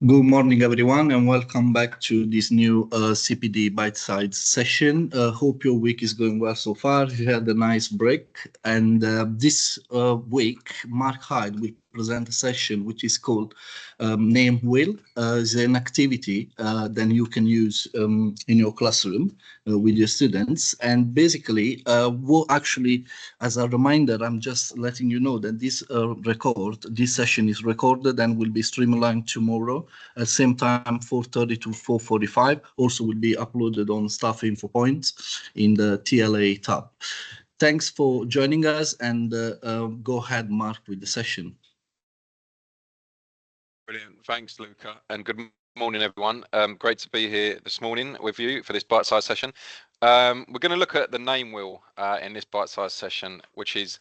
Good morning, everyone, and welcome back to this new CPD bite-sized session. Hope your week is going well so far. You had a nice break, and this week, Mark Hyde will present a session which is called Name Will. It's an activity that you can use in your classroom with your students, and basically, what actually, as a reminder, I'm just letting you know that this session is recorded and will be streamlined tomorrow at same time 4:30 to 4:45. Also will be uploaded on staff info points in the TLA tab. Thanks for joining us, and go ahead, Mark, with the session. Brilliant. Thanks, Luca, and good morning, everyone. Great to be here this morning with you for this bite-sized session. We're going to look at the name wheel in this bite-sized session, which is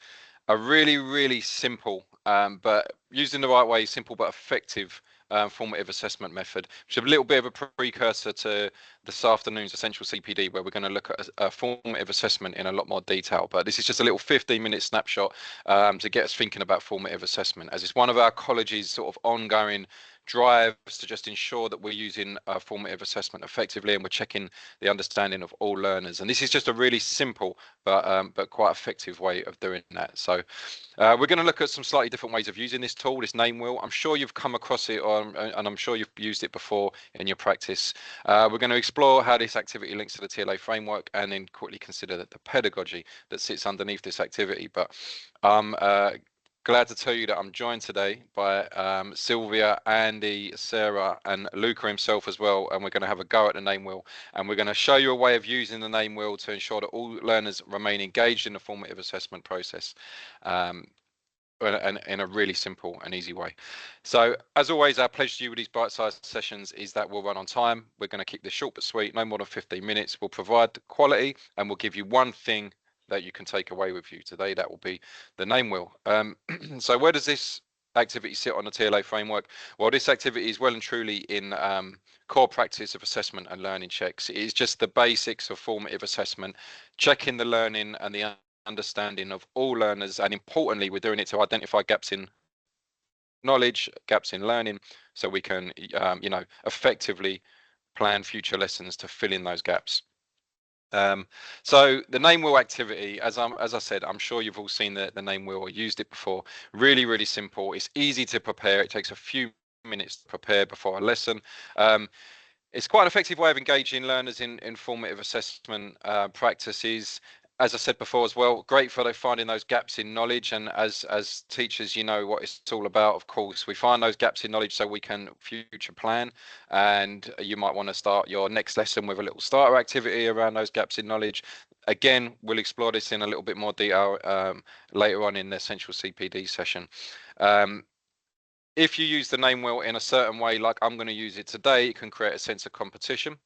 a really simple, but used in the right way, simple but effective formative assessment method, which is a little bit of a precursor to this afternoon's Essential CPD, where we're going to look at a formative assessment in a lot more detail. But this is just a little 15-minute snapshot to get us thinking about formative assessment, as it's one of our college's sort of ongoing drives to just ensure that we're using formative assessment effectively and we're checking the understanding of all learners. And this is just a really simple but quite effective way of doing that. So we're going to look at some slightly different ways of using this tool, this name wheel. I'm sure you've come across it, and I'm sure you've used it before in your practice. We're going to explore how this activity links to the TLA framework, and then quickly consider the pedagogy that sits underneath this activity. But I'm glad to tell you that I'm joined today by Sylvia, Andy, Sarah, and Luca himself as well, and we're going to have a go at the name wheel, and we're going to show you a way of using the name wheel to ensure that all learners remain engaged in the formative assessment process. And in a really simple and easy way. So as always, our pledge to you with these bite-sized sessions is that we'll run on time. We're going to keep this short but sweet, no more than 15 minutes. We'll provide quality, and we'll give you one thing that you can take away with you today. That will be the name wheel. So where does this activity sit on the TLA framework? Well, this activity is well and truly in core practice of assessment and learning checks. It is just the basics of formative assessment, checking the learning and the understanding of all learners, and importantly, we're doing it to identify gaps in knowledge, gaps in learning, so we can effectively plan future lessons to fill in those gaps. So the name wheel activity, as I said, I'm sure you've all seen the name wheel or used it before. Really simple. It's easy to prepare. It takes a few minutes to prepare before a lesson. It's quite an effective way of engaging learners in formative assessment practices. As I said before as well, great for finding those gaps in knowledge. And as teachers, you know what it's all about, of course. We find those gaps in knowledge so we can future plan. And you might want to start your next lesson with a little starter activity around those gaps in knowledge. Again, we'll explore this in a little bit more detail later on in the Essential CPD session. If you use the name wheel in a certain way, like I'm going to use it today, it can create a sense of competition.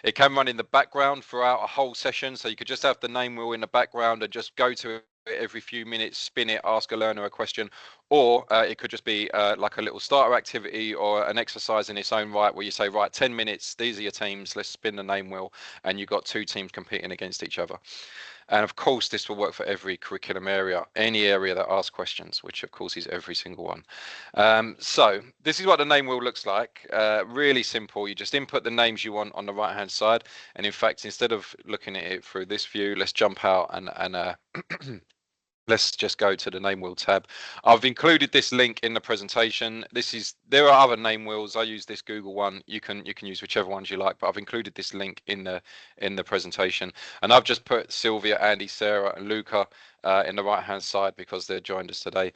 It can run in the background throughout a whole session, so you could just have the name wheel in the background and just go to it every few minutes, spin it, ask a learner a question, or it could just be like a little starter activity or an exercise in its own right, where you say, right, 10 minutes, these are your teams, let's spin the name wheel, and you've got two teams competing against each other. And of course, this will work for every curriculum area, any area that asks questions, which of course is every single one. So this is what the name wheel looks like. Really simple. You just input the names you want on the right hand side. And in fact, instead of looking at it through this view, let's jump out and let's just go to the name wheel tab. I've included this link in the presentation. There are other name wheels. I use this Google one. You can use whichever ones you like, but I've included this link in the presentation. And I've just put Sylvia, Andy, Sarah, and Luca in the right hand side because they're joined us today.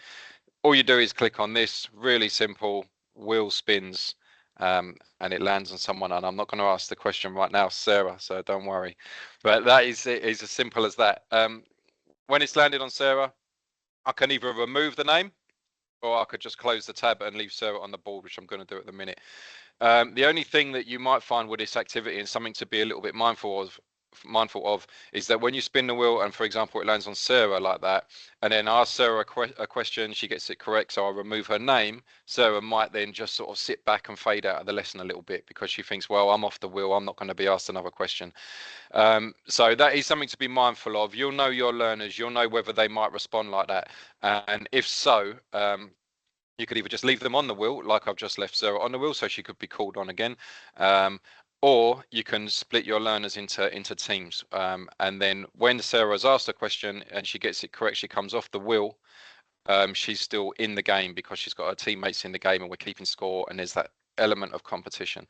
All you do is click on this. Really simple. Wheel spins. And it lands on someone, and I'm not going to ask the question right now, Sarah, so don't worry. But that is as simple as that. When it's landed on Sarah, I can either remove the name or I could just close the tab and leave Sarah on the board, which I'm going to do at the minute. The only thing that you might find with this activity, and something to be a little bit mindful of, is that when you spin the wheel and, for example, it lands on Sarah like that, and then ask Sarah a question, she gets it correct, so I'll remove her name. Sarah might then just sort of sit back and fade out of the lesson a little bit because she thinks, well, I'm off the wheel, I'm not going to be asked another question. So that is something to be mindful of. You'll know your learners, you'll know whether they might respond like that, and if so, You could either just leave them on the wheel, like I've just left Sarah on the wheel, so she could be called on again, or you can split your learners into teams. And then when Sarah's asked a question and she gets it correct, she comes off the wheel. She's still in the game because she's got her teammates in the game, and we're keeping score. And there's that element of competition.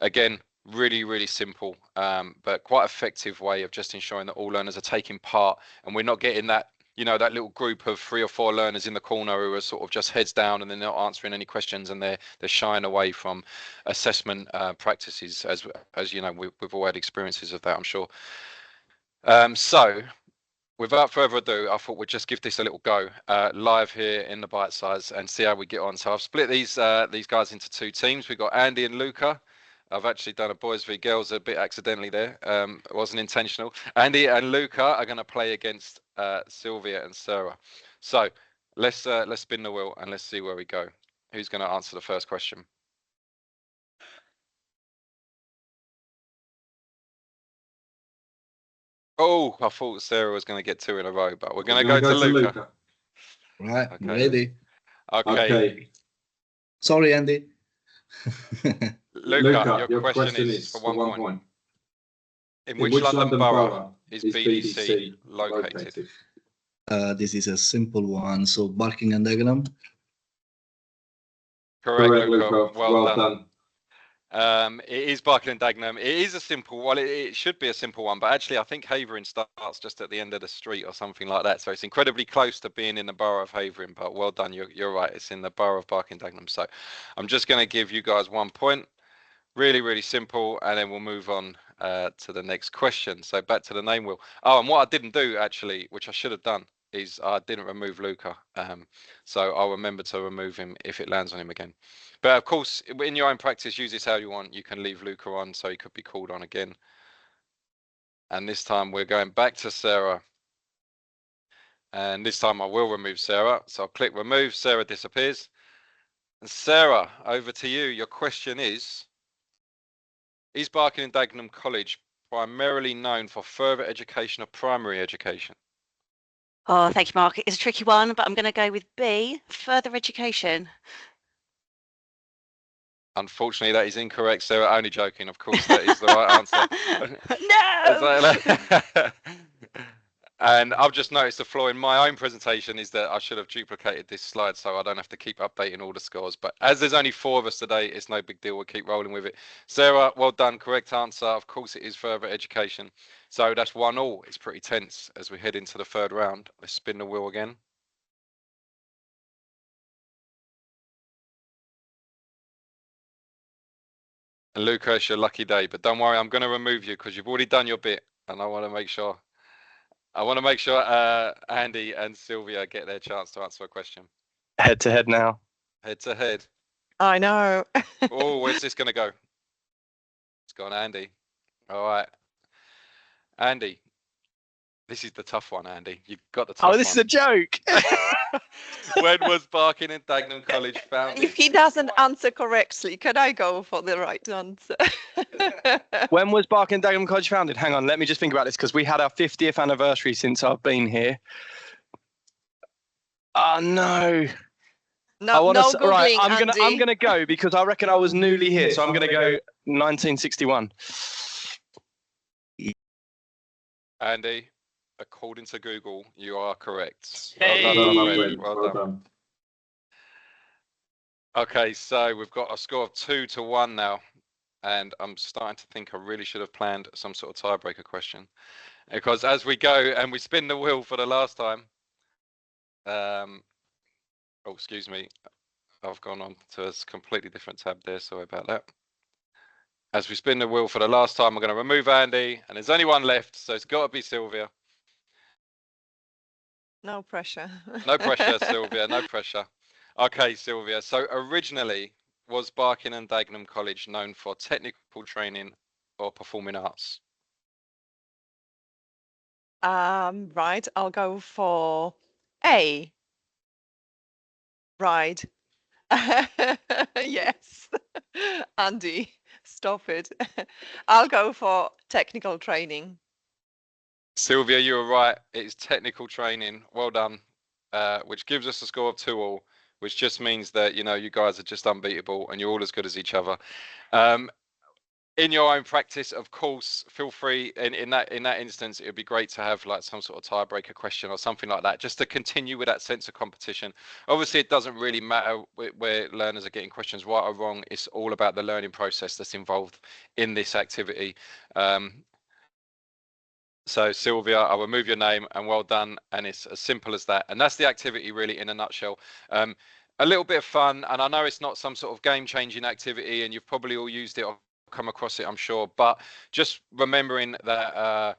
Again, really simple, but quite effective way of just ensuring that all learners are taking part, and we're not getting that, you know, that little group of 3 or 4 learners in the corner who are sort of just heads down and they're not answering any questions, and they're shying away from assessment practices, as you know, we've all had experiences of that, I'm sure. So without further ado, I thought we'd just give this a little go live here in the bite size and see how we get on. So I've split these guys into 2 teams. We've got Andy and Luca. I've actually done a boys v girls a bit accidentally there. It wasn't intentional. Andy and Luca are going to play against Sylvia and Sarah. So let's spin the wheel and let's see where we go. Who's going to answer the first question? Oh, I thought Sarah was going to get 2 in a row, but we're going to go to Luca. Right, Okay. ready. Okay. Sorry, Andy. Luca, your question is for 1 point. In which London borough is BDC located? This is a simple one. So Barking and Dagenham. Correct, Luca. Well done. It is Barking and Dagenham. It is a simple one. It should be a simple one, but actually I think Havering starts just at the end of the street or something like that. So it's incredibly close to being in the borough of Havering, but well done. You're right. It's in the borough of Barking and Dagenham. So I'm just going to give you guys 1 point. Really simple, and then we'll move on to the next question. So back to the name wheel. Oh, and what I didn't do actually, which I should have done, is I didn't remove Luca. So I'll remember to remove him if it lands on him again. But of course, in your own practice, use this how you want. You can leave Luca on, so he could be called on again. And this time we're going back to Sarah. And this time I will remove Sarah. So I'll click remove. Sarah disappears. And Sarah, over to you. Your question is Barking and Dagenham College primarily known for further education or primary education? Oh, thank you, Mark. It's a tricky one, but I'm going to go with B, further education. Unfortunately, that is incorrect, Sarah. Only joking. Of course, that is the right answer. No! And I've just noticed the flaw in my own presentation is that I should have duplicated this slide so I don't have to keep updating all the scores. But as there's only 4 of us today, it's no big deal. We'll keep rolling with it. Sarah, well done. Correct answer. Of course, it is further education. So that's 1-1. It's pretty tense as we head into the 3rd round. Let's spin the wheel again. And Luca, it's your lucky day. But don't worry, I'm going to remove you because you've already done your bit. And I want to make sure Andy and Sylvia get their chance to answer a question. Head to head now. Head to head. I know. Oh, where's this going to go? It's gone, Andy. All right. Andy, this is the tough one, Andy. You've got the tough one. Oh, this is a joke. When was Barking and Dagenham College founded? If he doesn't answer correctly, can I go for the right answer? When was Barking and Dagenham College founded? Hang on, let me just think about this because we had our 50th anniversary since I've been here. Oh no. No, no Googling, right, Andy. I'm gonna go because I reckon I was newly here, so I'm gonna go 1961. Andy, according to Google, you are correct. Hey. Well done. Okay, so we've got a score of 2-1 now, and I'm starting to think I really should have planned some sort of tiebreaker question, because as we go and we spin the wheel for the last time, oh, excuse me, I've gone on to a completely different tab there, sorry about that. As we spin the wheel for the last time, we're going to remove Andy, and there's only one left, so it's got to be Sylvia. No pressure. No pressure, Sylvia, no pressure. Okay, Sylvia, so originally, was Barking and Dagenham College known for technical training or performing arts? Right, I'll go for A. Right. Yes. Andy, stop it. I'll go for technical training. Sylvia, you were right. It is technical training. Well done. Which gives us a score of 2-2. which just means that, you know, you guys are just unbeatable and you're all as good as each other. In your own practice, of course, feel free in that instance, it would be great to have like some sort of tiebreaker question or something like that, just to continue with that sense of competition. Obviously, it doesn't really matter where learners are getting questions right or wrong. It's all about the learning process that's involved in this activity. So Sylvia, I'll remove your name and well done. And it's as simple as that. And that's the activity really in a nutshell. A little bit of fun. And I know it's not some sort of game changing activity and you've probably all used it or come across it, I'm sure. But just remembering that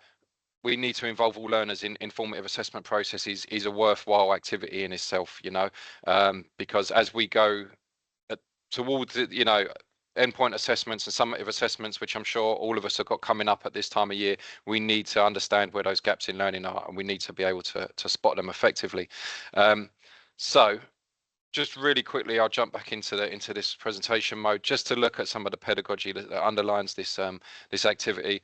we need to involve all learners in formative assessment processes is a worthwhile activity in itself, you know, because as we go towards, you know, endpoint assessments and summative assessments, which I'm sure all of us have got coming up at this time of year, we need to understand where those gaps in learning are, and we need to be able to spot them effectively. So just really quickly, I'll jump back into this presentation mode just to look at some of the pedagogy that underlines this this activity.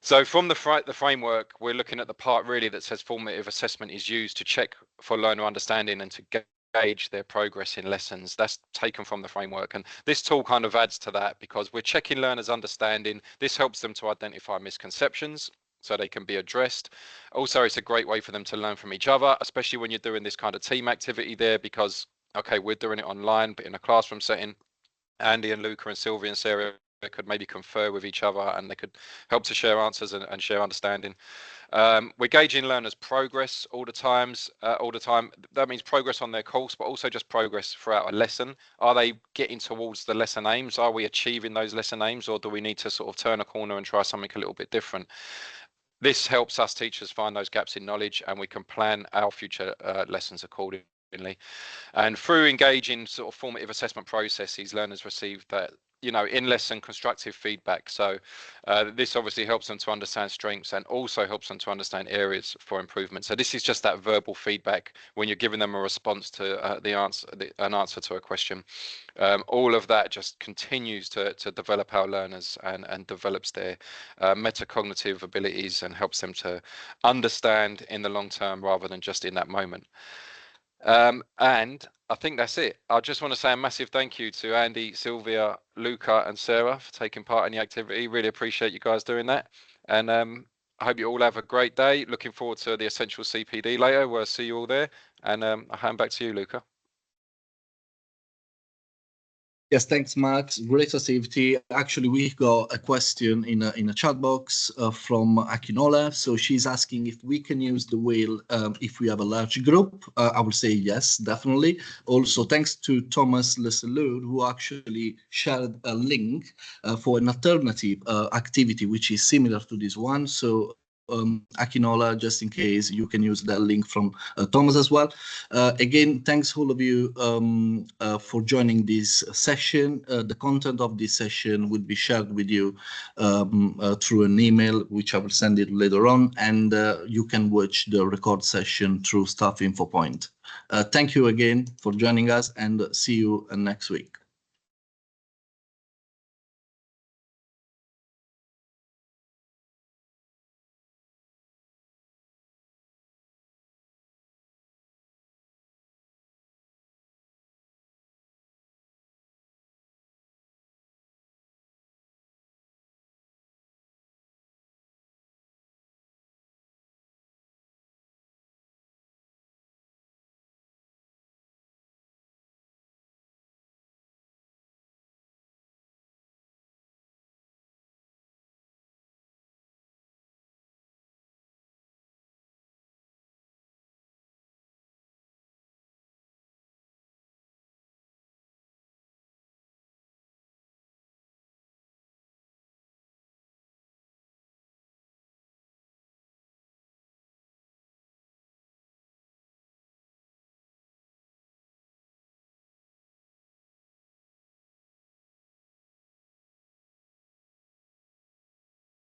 So from the framework, we're looking at the part really that says formative assessment is used to check for learner understanding and to gauge their progress in lessons. That's taken from the framework, and this tool kind of adds to that because we're checking learners' understanding. This helps them to identify misconceptions so they can be addressed. Also, it's a great way for them to learn from each other, especially when you're doing this kind of team activity there, because okay, we're doing it online, but in a classroom setting, Andy and Luca and Sylvia and Sarah could maybe confer with each other and they could help to share answers and share understanding. We're gauging learners' progress all the time. That means progress on their course, but also just progress throughout a lesson. Are they getting towards the lesson aims? Are we achieving those lesson aims, or do we need to sort of turn a corner and try something a little bit different? This helps us teachers find those gaps in knowledge, and we can plan our future lessons accordingly. And through engaging sort of formative assessment processes, learners receive that, you know, in lesson constructive feedback. So this obviously helps them to understand strengths and also helps them to understand areas for improvement. So this is just that verbal feedback when you're giving them a response to an answer to a question. All of that just continues to develop our learners and develops their metacognitive abilities and helps them to understand in the long term rather than just in that moment. And I think that's it. I just want to say a massive thank you to Andy, Sylvia, Luca and Sarah for taking part in the activity. Really appreciate you guys doing that. And I hope you all have a great day. Looking forward to the Essential CPD later. We'll see you all there. And I'll hand back to you, Luca. Yes, thanks, Max. Great activity. Actually, we got a question in a chat box from Akinola. So she's asking if we can use the wheel if we have a large group. I would say yes, definitely. Also, thanks to Thomas Leselud, who actually shared a link for an alternative activity, which is similar to this one. So Akinola, just in case, you can use that link from Thomas as well. Again, thanks all of you for joining this session. The content of this session will be shared with you through an email, which I will send it later on, and you can watch the record session through Staff Info Point. Thank you again for joining us, and see you next week.